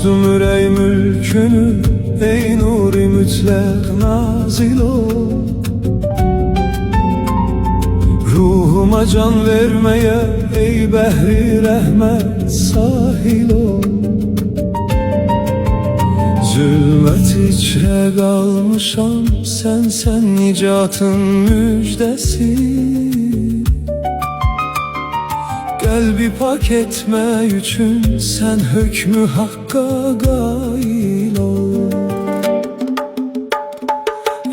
Dostum ürey mülkünü, ey nuri mütlak nazil ol. Ruhuma can vermeye, ey behri rahmet sahil ol. Zulmet içre kalmışam, sen nicatın müjdesi. Kalbi pak etme üçün sen hükmü hakka gail ol.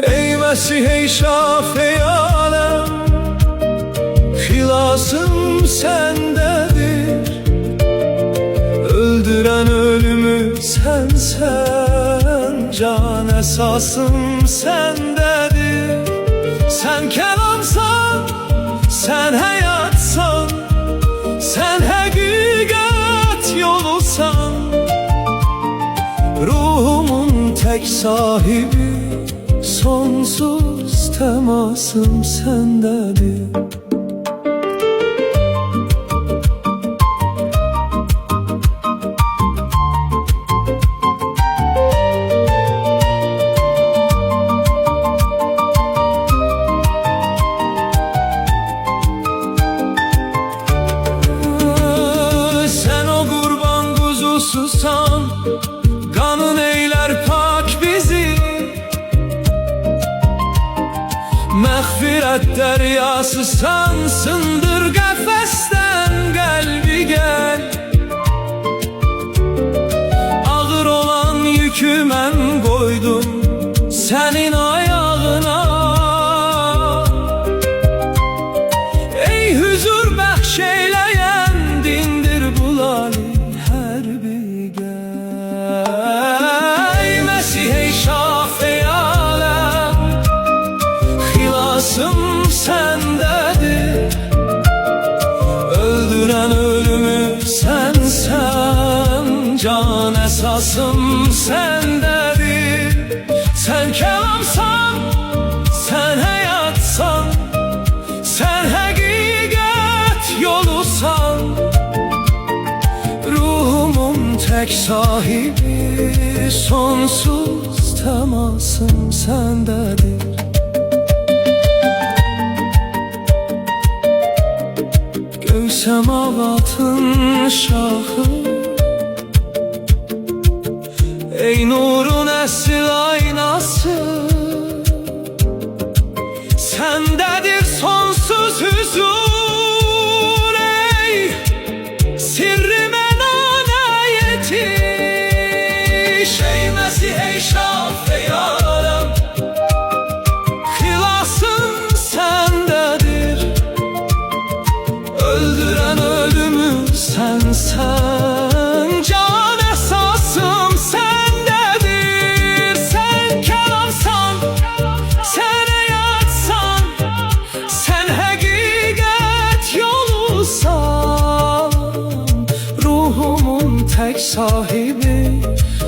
Ey Mesih, ey Şafi alem, hilasım sendedir. Öldüren ölümü sen, can esasım sendedir. Sen kelamsan, sen hayatsan, sen hakikat yolusan. Ruhumun tek sahibi, sonsuz temasım sendedir. Susan, kanın eyler pak bizi. Mağfiret deryası sansındır kafesten kalbi gel. Ağır olan yükü ben koydum senin ayağına. Ey huzur bəxşeyleyen dindir bulanı. Hilasım sendedir. Öldüren ölümü sen, can esasım sendedir. Sen kelamsan, sen hayatsan, sen hakikat yolusan. Ruhumun tek sahibi, sonsuz temasım sendedir. Semavatın şahı, ey nurun esil aynası. Sendedir sonsuz huzur, ey sirri menana yetiş. Ey Mesih, ey Şafi alem, hilasım sendedir. Öldüren ölümü sen, can esasım sendedir. Sen kelamsan, sen hayatsan, sen hakikat yolusan. Ruhumun tek sahibi,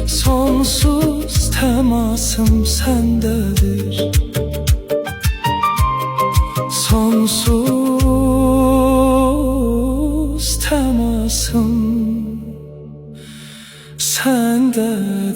sonsuz temasım sendedir. Sonsuz temasım sendedir.